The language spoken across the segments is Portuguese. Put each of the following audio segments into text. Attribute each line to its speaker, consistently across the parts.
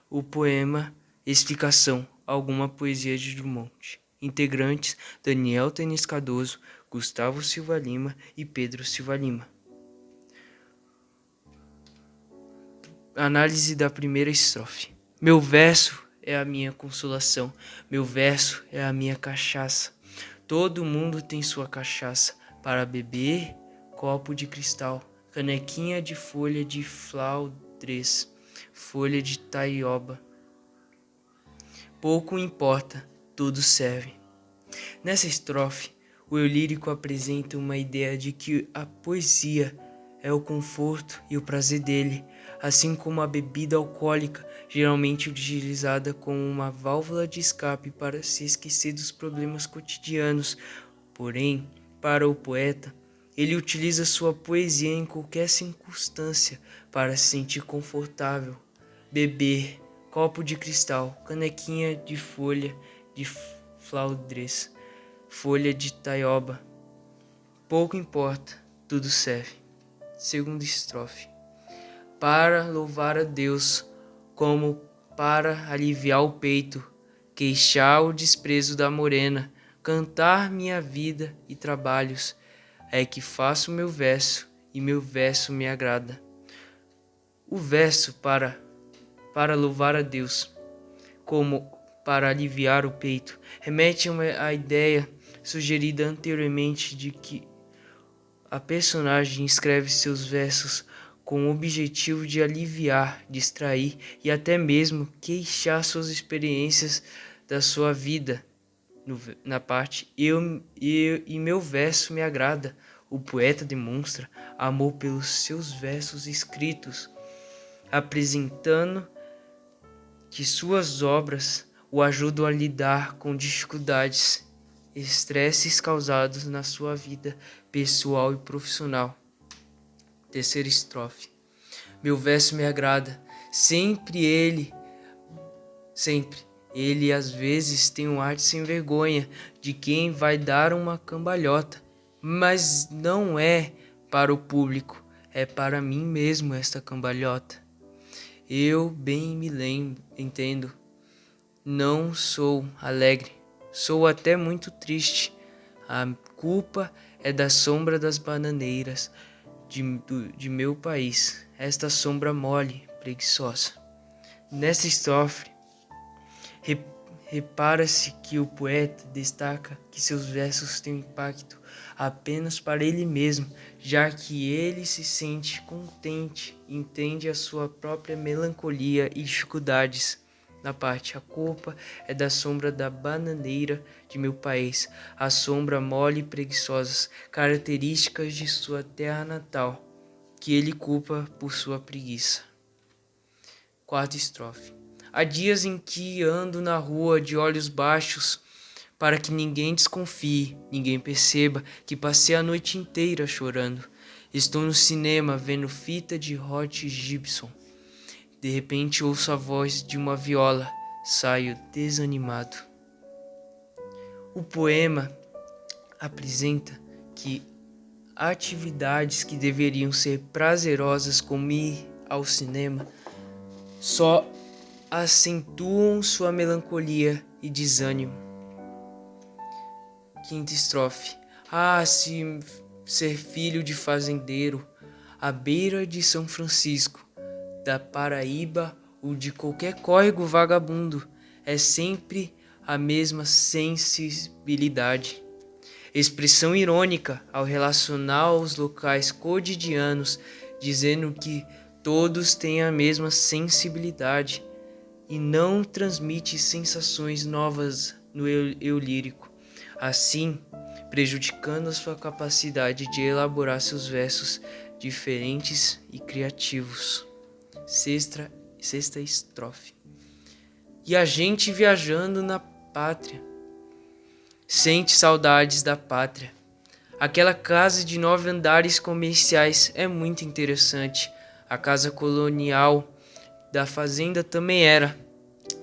Speaker 1: O poema Explicação, alguma poesia de Drummond. Integrantes: Daniel Tênis Cardoso, Gustavo Silva Lima e Pedro Silva Lima. Análise da primeira estrofe. Meu verso é a minha consolação, meu verso é a minha cachaça. Todo mundo tem sua cachaça para beber, copo de cristal, canequinha de folha de flaudres, folha de taioba. Pouco importa, tudo serve. Nessa estrofe, o eu lírico apresenta uma ideia de que a poesia é o conforto e o prazer dele, assim como a bebida alcoólica, geralmente utilizada como uma válvula de escape para se esquecer dos problemas cotidianos. Porém, para o poeta, ele utiliza sua poesia em qualquer circunstância para se sentir confortável. Beber, copo de cristal, canequinha de folha de flaudres, folha de taioba. Pouco importa, tudo serve. Segunda estrofe. Para louvar a Deus, como para aliviar o peito, queixar o desprezo da morena, cantar minha vida e trabalhos, é que faço meu verso e meu verso me agrada. O verso para louvar a Deus, como para aliviar o peito, remete à ideia sugerida anteriormente de que a personagem escreve seus versos com o objetivo de aliviar, distrair e até mesmo queixar suas experiências da sua vida. Na parte eu e meu verso me agrada, o poeta demonstra amor pelos seus versos escritos, apresentando que suas obras o ajudam a lidar com dificuldades, estresses causados na sua vida pessoal e profissional. Terceira estrofe. Meu verso me agrada, sempre ele às vezes tem um ar de sem vergonha, de quem vai dar uma cambalhota, mas não é para o público, é para mim mesmo esta cambalhota. Eu bem me entendo, não sou alegre, sou até muito triste. A culpa é da sombra das bananeiras de meu país, esta sombra mole, preguiçosa. Nesta estrofe, repara-se que o poeta destaca que seus versos têm impacto apenas para ele mesmo, já que ele se sente contente e entende a sua própria melancolia e dificuldades. Na parte, a culpa é da sombra da bananeira de meu país, a sombra mole e preguiçosa, características de sua terra natal, que ele culpa por sua preguiça. Quarta estrofe. Há dias em que ando na rua de olhos baixos, para que ninguém desconfie, ninguém perceba que passei a noite inteira chorando. Estou no cinema vendo fita de Hot Gibson. De repente ouço a voz de uma viola, saio desanimado. O poema apresenta que atividades que deveriam ser prazerosas, como ir ao cinema, só acentuam sua melancolia e desânimo. Quinta estrofe. Se ser filho de fazendeiro, à beira de São Francisco, da Paraíba ou de qualquer córrego vagabundo, é sempre a mesma sensibilidade. Expressão irônica ao relacionar os locais cotidianos, dizendo que todos têm a mesma sensibilidade e não transmite sensações novas no eu lírico, assim prejudicando a sua capacidade de elaborar seus versos diferentes e criativos. Sexta estrofe. E a gente viajando na pátria sente saudades da pátria. Aquela casa de 9 andares comerciais é muito interessante. A casa colonial da fazenda também era.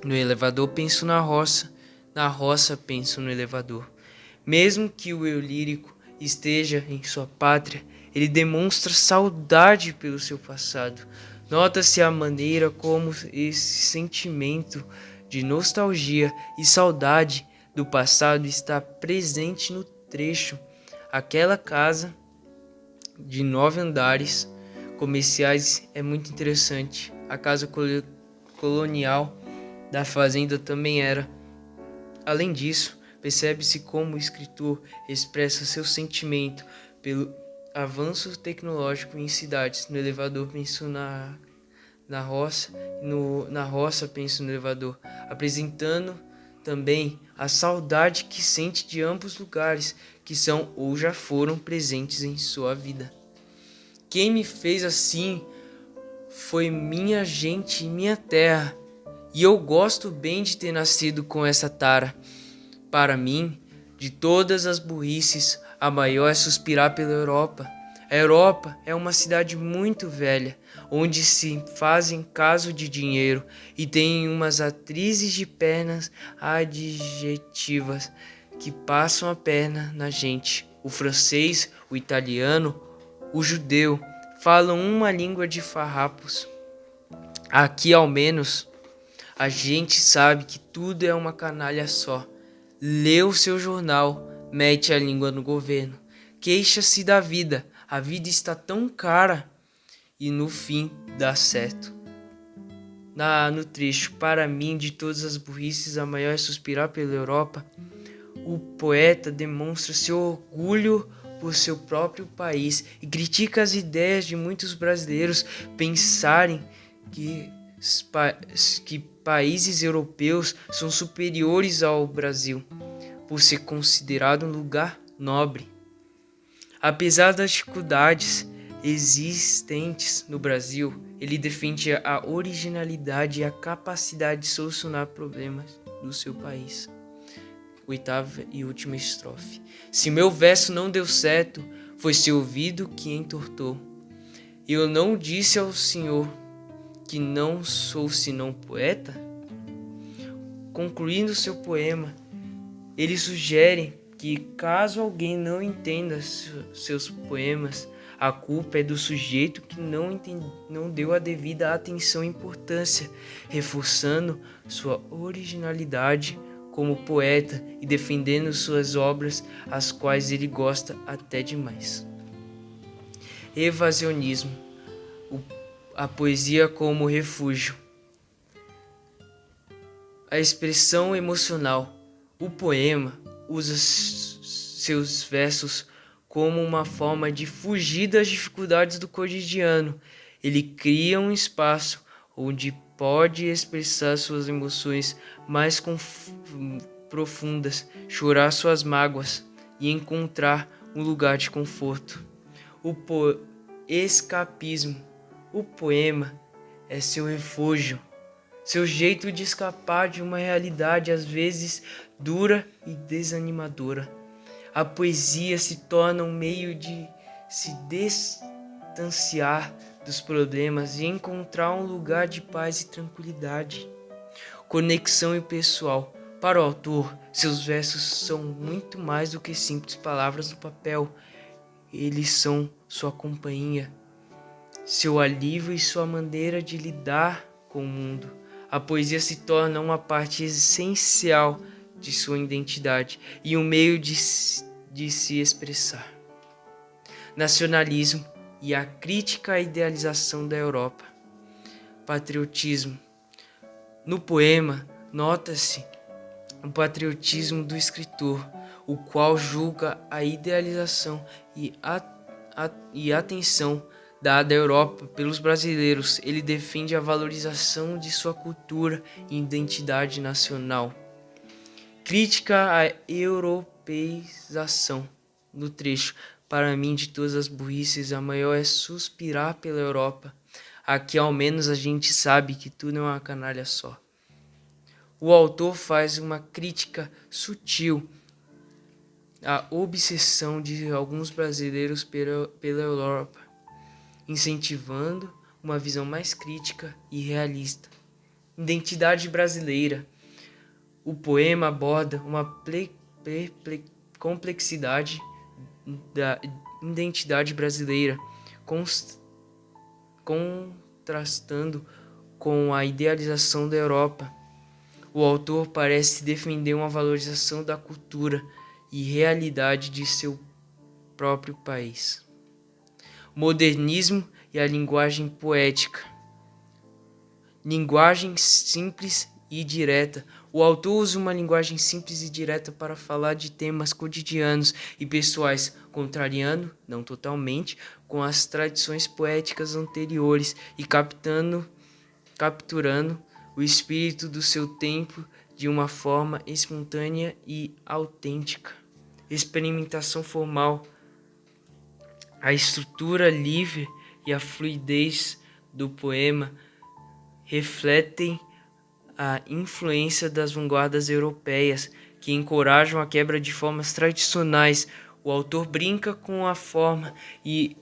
Speaker 1: No elevador penso na roça penso no elevador. Mesmo que o eu lírico esteja em sua pátria, ele demonstra saudade pelo seu passado. Nota-se a maneira como esse sentimento de nostalgia e saudade do passado está presente no trecho. Aquela casa de 9 andares comerciais é muito interessante. A casa colonial da fazenda também era. Além disso, percebe-se como o escritor expressa seu sentimento pelo avanço tecnológico em cidades. No elevador penso na roça, na roça penso no elevador, apresentando também a saudade que sente de ambos lugares que são ou já foram presentes em sua vida. Quem me fez assim foi minha gente e minha terra, e eu gosto bem de ter nascido com essa tara. Para mim, de todas as burrices, a maior é suspirar pela Europa. A Europa é uma cidade muito velha, onde se fazem caso de dinheiro e tem umas atrizes de pernas adjetivas que passam a perna na gente. O francês, o italiano, o judeu falam uma língua de farrapos. Aqui, ao menos, a gente sabe que tudo é uma canalha só. Lê o seu jornal, mete a língua no governo, queixa-se da vida, a vida está tão cara e no fim dá certo. No trecho, para mim, de todas as burrices, a maior é suspirar pela Europa, o poeta demonstra seu orgulho por seu próprio país e critica as ideias de muitos brasileiros pensarem que países europeus são superiores ao Brasil, por ser considerado um lugar nobre. Apesar das dificuldades existentes no Brasil, ele defende a originalidade e a capacidade de solucionar problemas do seu país. Oitava e última estrofe. Se meu verso não deu certo, foi seu ouvido que entortou. Eu não disse ao Senhor que não sou senão poeta? Concluindo seu poema, ele sugere que caso alguém não entenda seus poemas, a culpa é do sujeito que não deu a devida atenção e importância, reforçando sua originalidade como poeta e defendendo suas obras, as quais ele gosta até demais. Evasionismo. A poesia como refúgio. A expressão emocional. O poema usa seus versos como uma forma de fugir das dificuldades do cotidiano. Ele cria um espaço onde pode expressar suas emoções mais profundas, chorar suas mágoas e encontrar um lugar de conforto. Escapismo. O poema é seu refúgio, seu jeito de escapar de uma realidade às vezes dura e desanimadora. A poesia se torna um meio de se distanciar dos problemas e encontrar um lugar de paz e tranquilidade. Conexão impessoal. Para o autor, seus versos são muito mais do que simples palavras no papel. Eles são sua companhia, seu alívio e sua maneira de lidar com o mundo. A poesia se torna uma parte essencial de sua identidade e um meio de se expressar. Nacionalismo e a crítica à idealização da Europa. Patriotismo. No poema, nota-se o patriotismo do escritor, o qual julga a idealização e atenção dada à Europa pelos brasileiros. Ele defende a valorização de sua cultura e identidade nacional. Crítica à europeização. No trecho, para mim, de todas as burrices, a maior é suspirar pela Europa. Aqui, ao menos, a gente sabe que tudo é uma canalha só. O autor faz uma crítica sutil à obsessão de alguns brasileiros pela Europa, incentivando uma visão mais crítica e realista. Identidade brasileira. O poema aborda uma complexidade da identidade brasileira, contrastando com a idealização da Europa. O autor parece defender uma valorização da cultura e realidade de seu próprio país. Modernismo e a linguagem poética. Linguagem simples e direta. O autor usa uma linguagem simples e direta para falar de temas cotidianos e pessoais, contrariando, não totalmente, com as tradições poéticas anteriores e capturando o espírito do seu tempo de uma forma espontânea e autêntica. Experimentação formal. A estrutura livre e a fluidez do poema refletem a influência das vanguardas europeias, que encorajam a quebra de formas tradicionais. O autor brinca com a forma e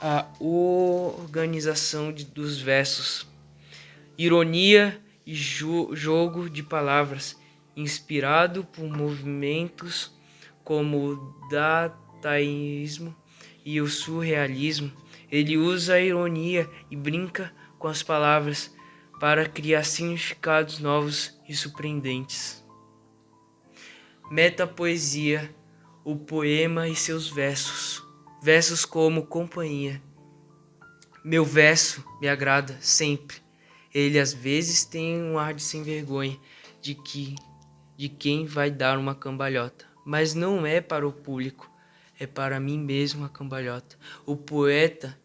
Speaker 1: a organização dos versos. Ironia e jogo de palavras, inspirado por movimentos como o dadaísmo e o surrealismo. Ele usa a ironia e brinca com as palavras para criar significados novos e surpreendentes. Metapoesia, o poema e seus versos. Versos como companhia. Meu verso me agrada sempre. Ele às vezes tem um ar de sem vergonha de quem vai dar uma cambalhota, mas não é para o público, é para mim mesmo a cambalhota. O poeta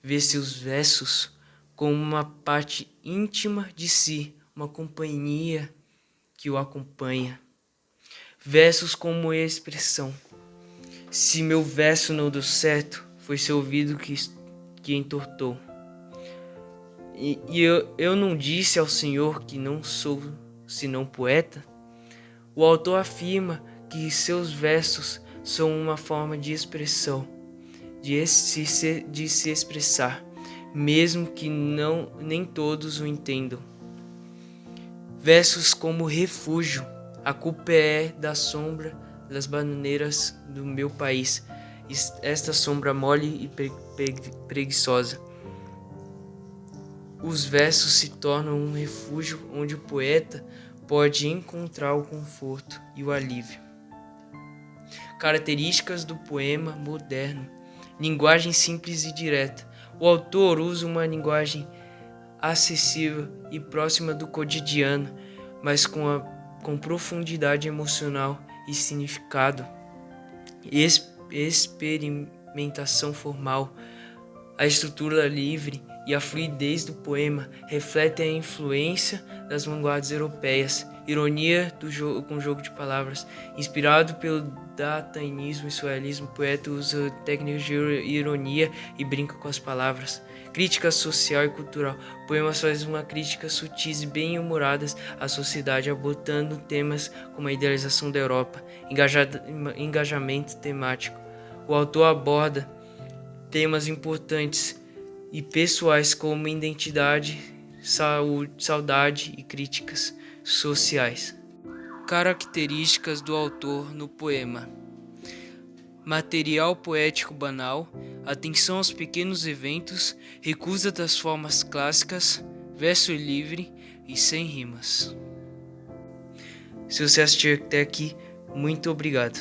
Speaker 1: vê seus versos como uma parte íntima de si, uma companhia que o acompanha. Versos como expressão. Se meu verso não deu certo, foi seu ouvido que entortou. E eu não disse ao Senhor que não sou senão poeta? O autor afirma que seus versos são uma forma de expressão, de se expressar, mesmo que nem todos o entendam. Versos como refúgio. A culpa é da sombra das bananeiras do meu país, esta sombra mole e preguiçosa. Os versos se tornam um refúgio onde o poeta pode encontrar o conforto e o alívio. Características do poema moderno. Linguagem simples e direta. O autor usa uma linguagem acessível e próxima do cotidiano, mas com profundidade emocional e significado. Experimentação formal. A estrutura livre e a fluidez do poema refletem a influência das vanguardas europeias. Ironia com jogo de palavras. Inspirado pelo dadaísmo e surrealismo, o poeta usa técnicas de ironia e brinca com as palavras. Crítica social e cultural. O poema faz uma crítica sutis e bem-humoradas à sociedade, abordando temas como a idealização da Europa, engajamento temático. O autor aborda temas importantes e pessoais como identidade, saudade e críticas sociais. Características do autor no poema. Material poético banal, atenção aos pequenos eventos, recusa das formas clássicas, verso livre e sem rimas. Se você assistiu até aqui, muito obrigado.